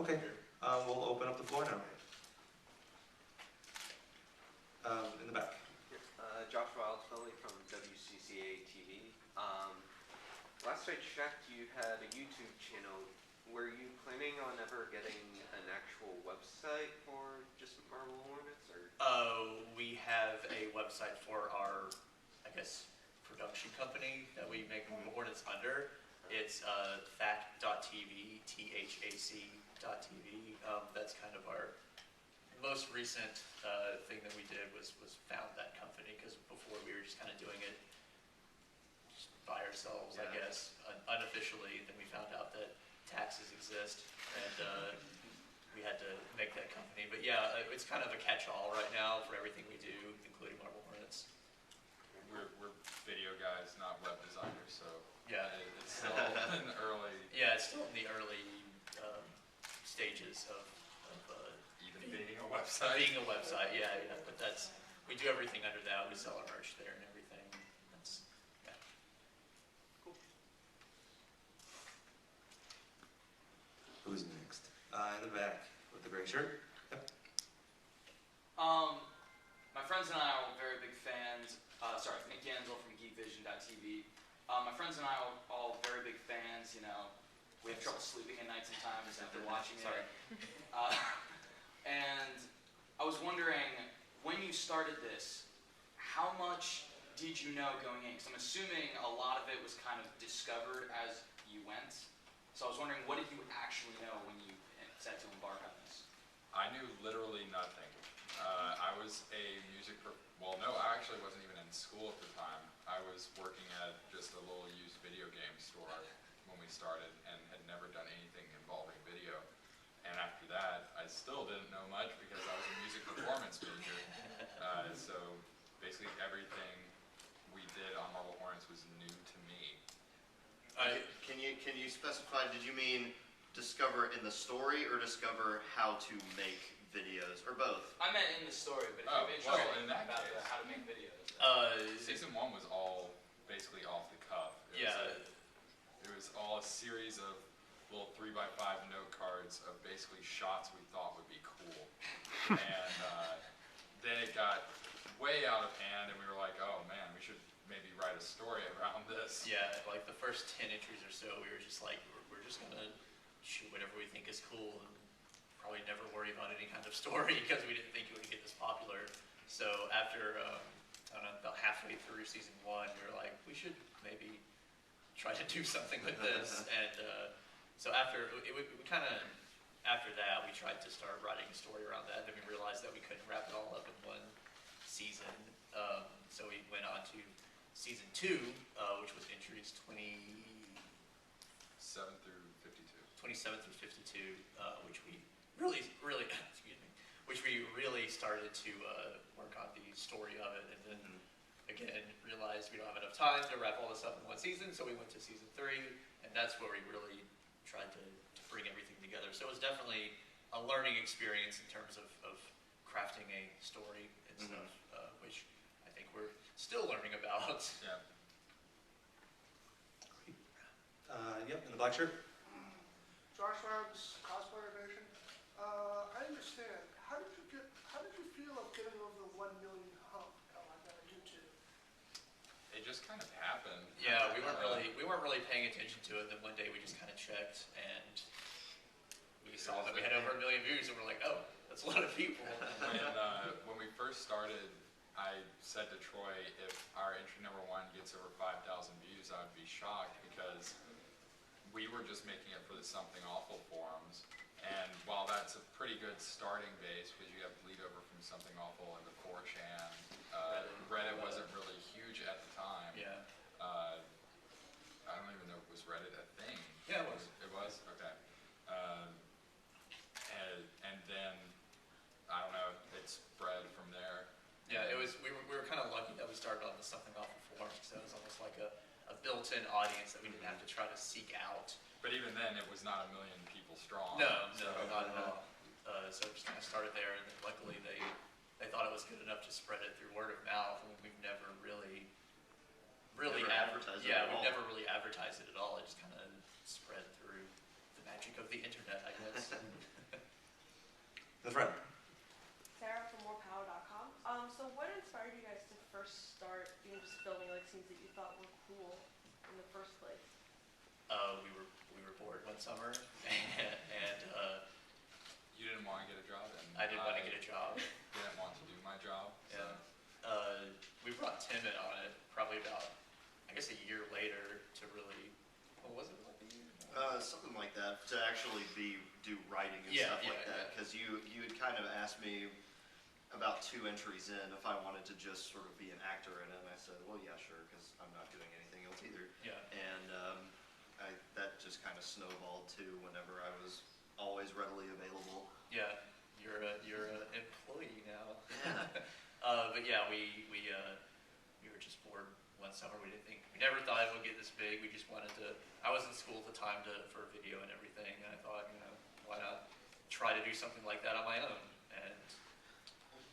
Okay, we'll open up the floor now. In the back. Josh Wildfelly from WCCA TV. Last I checked, you had a YouTube channel. Were you planning on ever getting an actual website for just Marble Hornets, or? We have a website for our, I guess, production company that we make Marble Hornets under. It's THAC.tv, THAC.tv. That's kind of our most recent thing that we did was found that company, because before we were just kind of doing it just by ourselves, I guess, unofficially. Then we found out that taxes exist, and we had to make that company. But yeah, it's kind of a catch-all right now for everything we do, including Marble Hornets. We're video guys, not web designers, so yeah, it's still in the early. Yeah, it's still in the early stages of even being a website. Being a website, yeah. But we do everything under that. We sell our merch there and everything. Yeah. Cool. Who's next? In the back with the gray shirt. Yep. My friends and I are very big fans. Nick Gansel from GeekVision.tv. My friends and I are all very big fans. You know, we have trouble sleeping at night sometimes after watching it. And I was wondering, when you started this, how much did you know going in? Because I'm assuming a lot of it was kind of discovered as you went. So I was wondering, what did you actually know when you set to embark on this? I knew literally nothing. I was a I actually wasn't even in school at the time. I was working at just a little used video game store when we started, and had never done anything involving video. And after that, I still didn't know much because I was a music performance major. So basically everything we did on Marble Hornets was new to me. Can you specify, did you mean discover in the story or discover how to make videos, or both? I meant in the story, but if you're interested about how to make videos. Season 1 was all basically off the cuff. It was all a series of little 3x5 note cards of basically shots we thought would be cool. And then it got way out of hand, and we were like, oh man, we should maybe write a story around this. Yeah, like the first 10 entries or so, we were just like, we're just going to shoot whatever we think is cool, and probably never worry about any kind of story, because we didn't think it would get this popular. So after, I don't know, about halfway through season 1, we were like, we should maybe try to do something with this. And so after that, we tried to start writing a story around that. Then we realized that we couldn't wrap it all up in one season. So we went on to season 2, which was entries 27 through 52. 27 through 52, which we really, which we really started to work on the story of it, and then again realized we don't have enough time to wrap all this up in one season, so we went to season 3, and that's where we really tried to bring everything together. So it was definitely a learning experience in terms of crafting a story and stuff, which I think we're still learning about. Yeah. Yep, in the black shirt. Josh Adams, cosplayer nation. I understand. How did you feel of getting over the 1 million hump on YouTube? It just kind of happened. Yeah, we weren't really paying attention to it. Then one day we just kind of checked, and we saw that we had over 1 million views, and we're like, oh, that's a lot of people. When we first started, I said to Troy, if our entry number 1 gets over 5,000 views, I would be shocked, because we were just making it for the Something Awful forums. And while that's a pretty good starting base, because you have bleed over from Something Awful into 4chan, Reddit wasn't really huge at the time. Yeah. I don't even know, was Reddit a thing? Yeah, it was. It was? Okay. And then, I don't know, it spread from there. Yeah, it was. We were kind of lucky that we started on the Something Awful forums, because it was almost like a built-in audience that we didn't have to try to seek out. But even then, it was not 1 million people strong. No, not at all. So it just kind of started there, and then luckily they thought it was good enough to spread it through word of mouth, and we've never really advertised it yeah, at we've all. never really advertised it at all. It just kind of spread through the magic of the internet, I guess. the front. Sarah from morepower.com. So what inspired you guys to first start, just filming like scenes that you thought were cool in the first place? We were bored one summer, and You didn't want to get a job, and I didn't want to get a job. didn't want to do my job. So. Yeah. We brought Tim in on it probably about, I guess, a year later to really. What was it like a year? Something like that, to actually do writing and Yeah, stuff like yeah, that. Because you had kind of asked me about 2 entries in if I wanted to just sort of be an actor in it, and I said, well, yeah, sure, because I'm not doing anything else either. Yeah. And that just kind of snowballed too whenever I was always readily available. Yeah. You're a employee now. Yeah. But yeah, we were just bored one summer. We never thought it would get this big. We just wanted to. I was in school at the time for video and everything, and I thought, why not try to do something like that on my own? And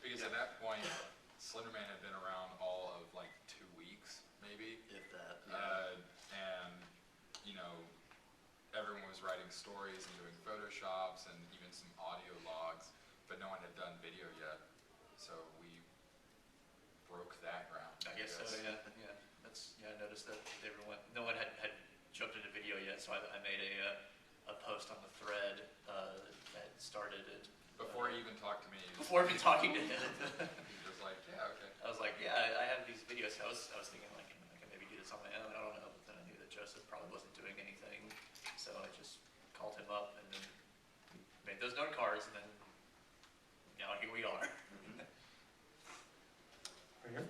Because at that point, Slenderman had been around all of like 2 weeks, maybe. If that. And, everyone was writing stories and doing photoshops and even some audio logs, but no one had done video yet. So we broke that ground. I guess so. Yeah. I noticed that no one had jumped into video yet, so I made a post on the thread that started it. Before he even talked to me. Before even talking to him. He was like, yeah, okay. I was like, yeah, I have these videos. I was thinking like, I can maybe do this on my own. I don't know, but then I knew that Joseph probably wasn't doing anything, so I just called him up and then made those note cards, and then now here we are. Right here.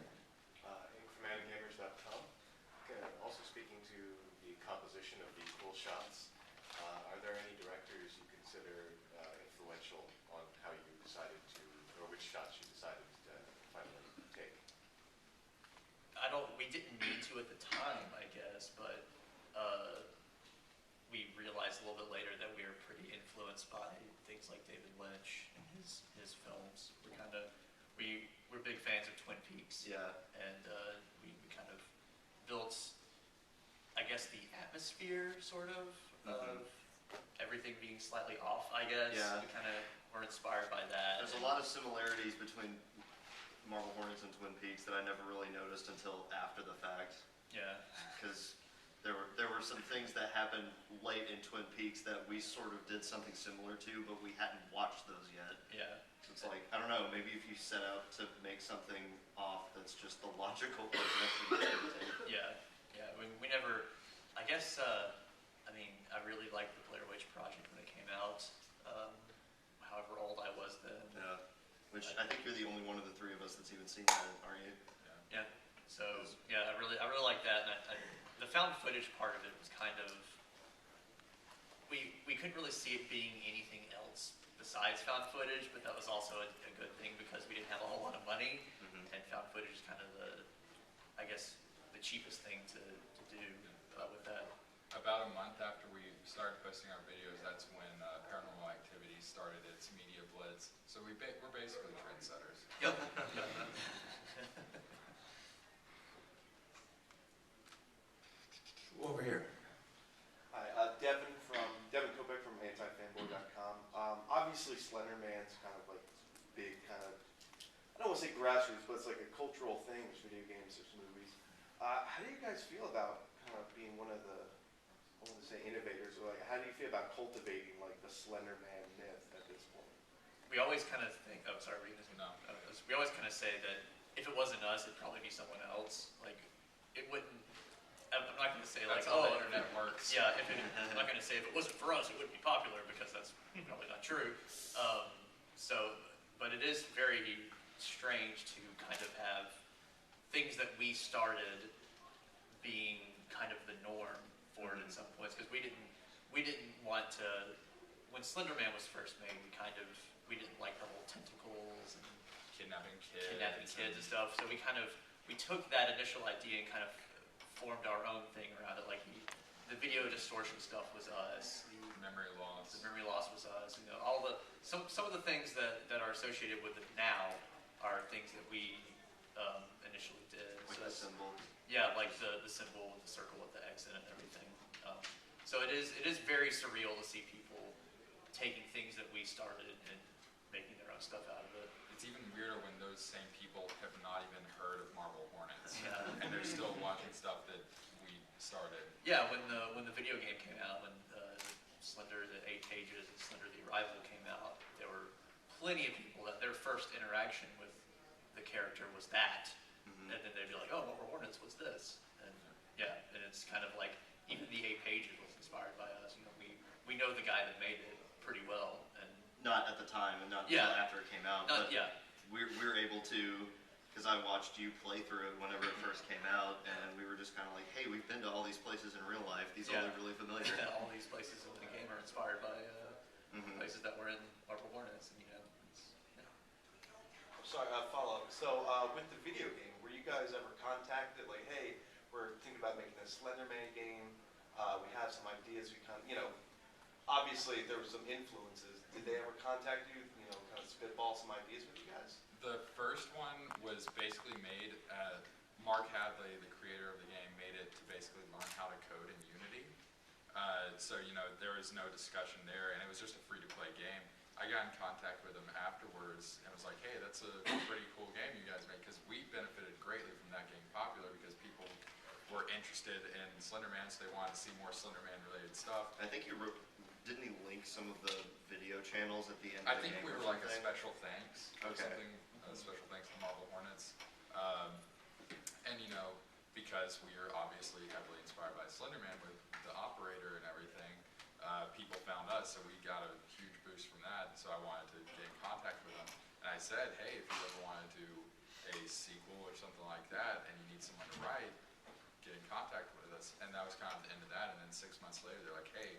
InkForManGamers.com. Okay, also speaking to the composition of the cool shots, are there any directors you consider influential on how you decided to, or which shots you decided to finally take? We didn't need to at the time, I guess, but we realized a little bit later that we were pretty influenced by things like David Lynch and his films. We're big fans of Twin Peaks. Yeah. And we kind of built, I guess, the atmosphere, sort of everything being slightly off, I guess. Yeah. We kind of were inspired by that. There's a lot of similarities between Marble Hornets and Twin Peaks that I never really noticed until after the fact. Yeah. Because there were some things that happened late in Twin Peaks that we sort of did something similar to, but we hadn't watched those yet. Yeah. It's like, I don't know, maybe if you set out to make something off that's just the logical progression. Yeah. We never, I guess, I really liked the Blair Witch Project when it came out, however old I was then. Yeah. Which I think you're the only one of the 3 of us that's even seen that, aren't you? Yeah. So, yeah, I really like that, and the found footage part of it was kind of, we couldn't really see it being anything else besides found footage, but that was also a good thing because we didn't have a whole lot of money, and found footage is kind of the cheapest thing to do with that. About a month after we started posting our videos, that's when Paranormal Activity started its media blitz. So we're basically trendsetters. Yep. Over here. Hi, Devin Kopeck from AntiFanboy.com. Obviously, Slenderman's kind of like big, kind of, I don't want to say grassroots, but it's like a cultural thing. There's video games, there's movies. How do you guys feel about kind of being one of the, I want to say innovators, or like, how do you feel about cultivating like the Slenderman myth at this point? We always kind of think, oh, sorry, were you gonna say? No. We always kind of say that if it wasn't us, it'd probably be someone else. Like, it wouldn't, I'm not going to say That's like, how oh, the internet works. yeah, I'm not going to say if it wasn't for us, it wouldn't be popular, because that's probably not true. But it is very strange to kind of have things that we started being kind of the norm for it in some points, because we didn't want to, when Slenderman was first made, we didn't like the whole tentacles and Kidnapping kids and stuff, so we took that initial idea and kind of formed our own thing around it. Like the video distortion stuff was us, Memory loss. the memory loss was us, all some of the things that are associated with it now are things that we initially did. Like So the symbol. yeah, like the symbol with the circle with the X in it and everything. So it is very surreal to see people taking things that we started and making throwing stuff out of it. It's even weirder when those same people have not even heard of Marble Hornets, Yeah. and they're still watching stuff that we started. Yeah, when the video game came out, when Slender the 8 Pages and Slender the Arrival came out, there were plenty of people that their first interaction with the character was that, Mhm. and then they'd be like, "Oh, Marble Hornets, what's this?" And yeah, and it's kind of like even the 8 Pages was inspired by us. You know, we know the guy that made it pretty well, and Not at the time and not Yeah. until after it came out, but yeah, we're able to, because I watched you play through it whenever it first came out, and we were just kind of like, hey, we've been to all these places in real life. These all Yeah. look really familiar. all these places in the game are inspired by Mhm. places that were in Marble Hornets, and you know, it's, yeah. Sorry, follow up. So with the video game, were you guys ever contacted like, hey, we're thinking about making a Slenderman game. We have some ideas. We kind of, obviously there were some influences. Did they ever contact you? Kind of spitball some ideas with you guys? The first one was basically made, Mark Hadley, the creator of the game, made it to basically learn how to code in Unity. So, there was no discussion there, and it was just a free-to-play game. I got in contact with him afterwards and was like, hey, that's a pretty cool game you guys made, because we benefited greatly from that getting popular because people were interested in Slenderman, so they wanted to see more Slenderman-related stuff. I think didn't he link some of the video channels at the end I of the think game we or were like a something? special thanks or Okay. something, a special thanks to Marble Hornets. And because we are obviously heavily inspired by Slenderman with the operator and everything, people found us, so we got a huge boost from that. So I wanted to get in contact with them. And I said, hey, if you ever want to do a sequel or something like that and you need someone to write, get in contact with us. And that was kind of the end of that. And then 6 months later, they're like, hey,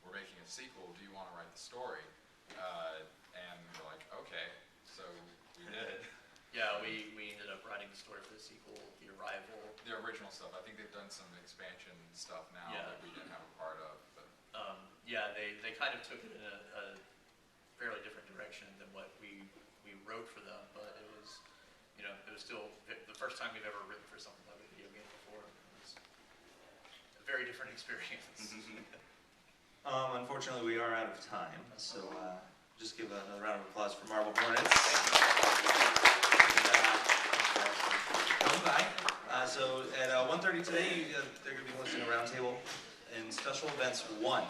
we're making a sequel, do you want to write the story? And we're like, okay, so we did. Yeah, we ended up writing the story for the sequel, The Arrival. The original stuff, I think they've done some expansion stuff now Yeah. that we didn't have a part of, but Yeah, they kind of took it in a fairly different direction than what we wrote for them, but it was still the first time we've ever written for something like a video game before. It was a very different experience. Unfortunately, we are out of time, so just give another round of applause for Marble Hornets. Coming by. So at 1:30 today, they're going to be hosting a roundtable in Special Events 1.